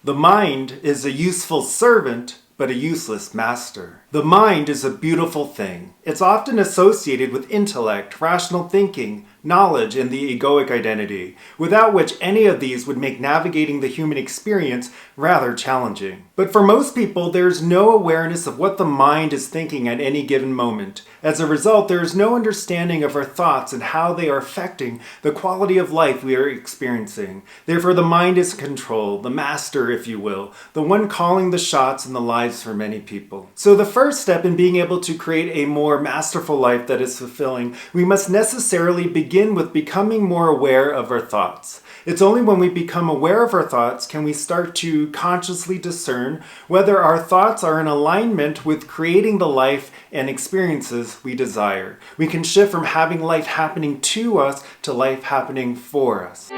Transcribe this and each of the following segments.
The mind is a useful servant, but a useless master. The mind is a beautiful thing. It's often associated with intellect, rational thinking, knowledge, and the egoic identity, without which any of these would make navigating the human experience rather challenging. But for most people, there's no awareness of what the mind is thinking at any given moment. As a result, there is no understanding of our thoughts and how they are affecting the quality of life we are experiencing. Therefore, the mind is control, the master, if you will, the one calling the shots in the lives for many people. So the first step in being able to create a more masterful life that is fulfilling, we must necessarily begin with becoming more aware of our thoughts. It's only when we become aware of our thoughts can we start to consciously discern whether our thoughts are in alignment with creating the life and experiences we desire. We can shift from having life happening to us to life happening for us.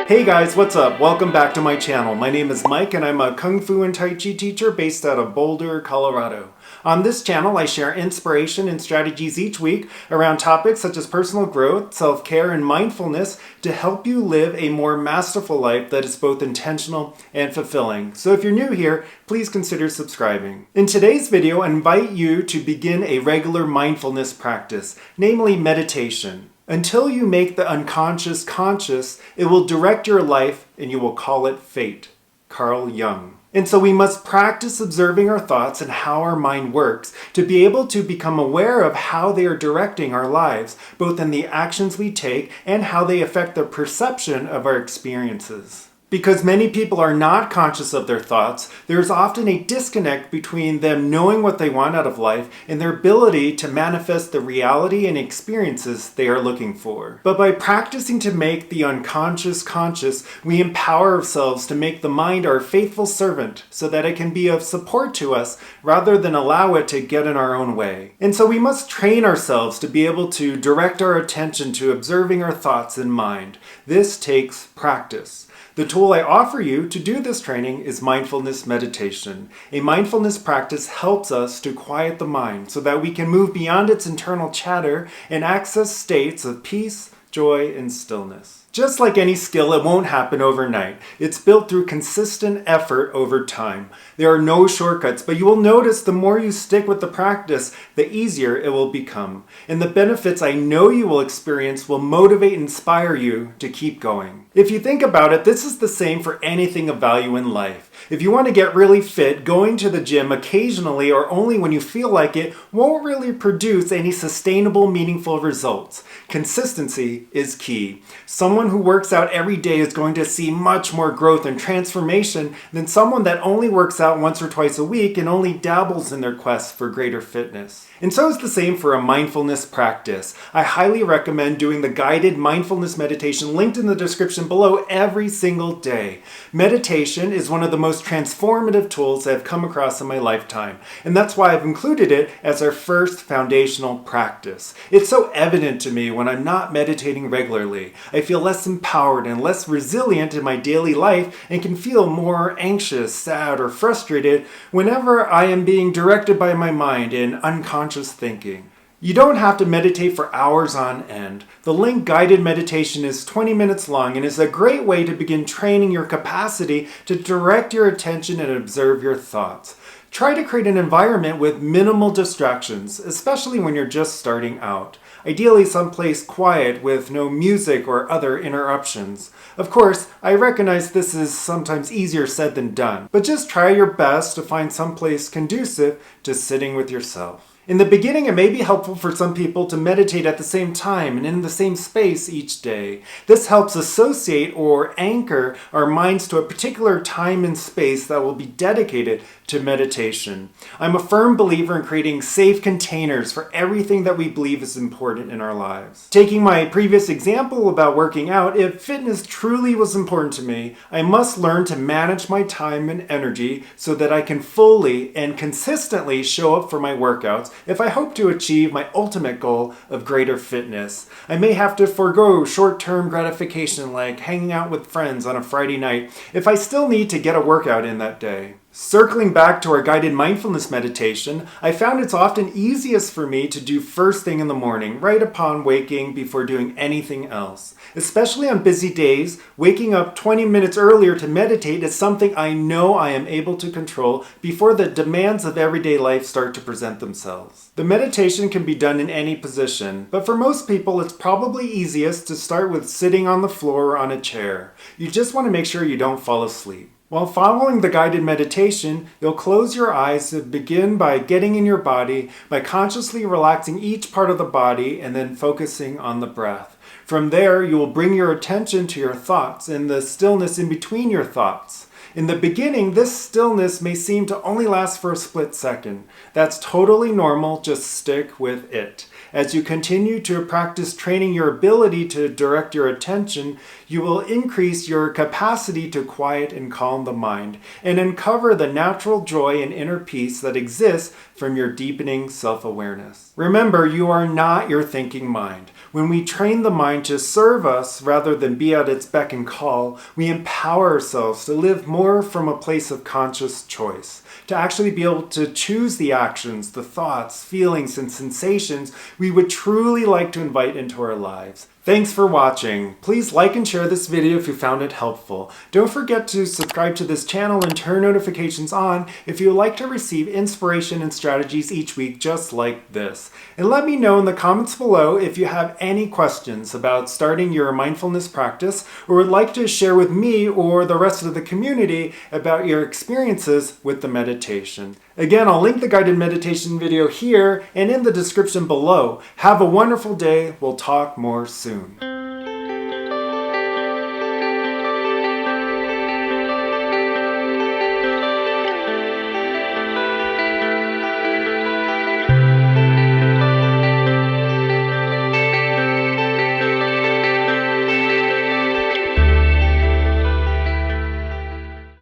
Hey guys, what's up? Welcome back to my channel. My name is Mike and I'm a Kung Fu and Tai Chi teacher based out of Boulder, Colorado. On this channel, I share inspiration and strategies each week around topics such as personal growth, self-care, and mindfulness to help you live a more masterful life that is both intentional and fulfilling. So if you're new here, please consider subscribing. In today's video, I invite you to begin a regular mindfulness practice, namely meditation. Until you make the unconscious conscious, it will direct your life and you will call it fate. Carl Jung. And so we must practice observing our thoughts and how our mind works to be able to become aware of how they are directing our lives, both in the actions we take and how they affect the perception of our experiences. Because many people are not conscious of their thoughts, there is often a disconnect between them knowing what they want out of life and their ability to manifest the reality and experiences they are looking for. But by practicing to make the unconscious conscious, we empower ourselves to make the mind our faithful servant so that it can be of support to us rather than allow it to get in our own way. And so we must train ourselves to be able to direct our attention to observing our thoughts in mind. This takes practice. The tool I offer you to do this training is mindfulness meditation. A mindfulness practice helps us to quiet the mind so that we can move beyond its internal chatter and access states of peace, joy, and stillness. Just like any skill, it won't happen overnight. It's built through consistent effort over time. There are no shortcuts, but you will notice the more you stick with the practice, the easier it will become. And the benefits I know you will experience will motivate and inspire you to keep going. If you think about it, this is the same for anything of value in life. If you want to get really fit, going to the gym occasionally or only when you feel like it won't really produce any sustainable, meaningful results. Consistency is key. Someone who works out every day is going to see much more growth and transformation than someone that only works out once or twice a week and only dabbles in their quest for greater fitness. And so is the same for a mindfulness practice. I highly recommend doing the guided mindfulness meditation linked in the description below every single day. Meditation is one of the most transformative tools I've come across in my lifetime, and that's why I've included it as our first foundational practice. It's so evident to me when I'm not meditating regularly. I feel less empowered and less resilient in my daily life and can feel more anxious, sad, or frustrated whenever I am being directed by my mind in unconscious thinking. You don't have to meditate for hours on end. The link guided meditation is 20 minutes long and is a great way to begin training your capacity to direct your attention and observe your thoughts. Try to create an environment with minimal distractions, especially when you're just starting out. Ideally someplace quiet with no music or other interruptions. Of course, I recognize this is sometimes easier said than done, but just try your best to find someplace conducive to sitting with yourself. In the beginning, it may be helpful for some people to meditate at the same time and in the same space each day. This helps associate or anchor our minds to a particular time and space that will be dedicated to meditation. I'm a firm believer in creating safe containers for everything that we believe is important in our lives. Taking my previous example about working out, if fitness truly was important to me, I must learn to manage my time and energy so that I can fully and consistently show up for my workouts if I hope to achieve my ultimate goal of greater fitness. I may have to forego short-term gratification like hanging out with friends on a Friday night if I still need to get a workout in that day. Circling back to our guided mindfulness meditation, I found it's often easiest for me to do first thing in the morning, right upon waking before doing anything else. Especially on busy days, waking up 20 minutes earlier to meditate is something I know I am able to control before the demands of everyday life start to present themselves. The meditation can be done in any position, but for most people it's probably easiest to start with sitting on the floor or on a chair. You just want to make sure you don't fall asleep. While following the guided meditation, you'll close your eyes to begin by getting in your body, by consciously relaxing each part of the body and then focusing on the breath. From there, you will bring your attention to your thoughts and the stillness in between your thoughts. In the beginning, this stillness may seem to only last for a split second. That's totally normal, just stick with it. As you continue to practice training your ability to direct your attention, you will increase your capacity to quiet and calm the mind and uncover the natural joy and inner peace that exists from your deepening self-awareness. Remember, you are not your thinking mind. When we train the mind to serve us rather than be at its beck and call, we empower ourselves to live more from a place of conscious choice, to actually be able to choose the actions, the thoughts, feelings, and sensations we would truly like to invite into our lives. Thanks for watching. Please like and share this video if you found it helpful. Don't forget to subscribe to this channel and turn notifications on if you would like to receive inspiration and strategies each week just like this. And let me know in the comments below if you have any questions about starting your mindfulness practice or would like to share with me or the rest of the community about your experiences with the meditation. Again, I'll link the guided meditation video here and in the description below. Have a wonderful day. We'll talk more soon.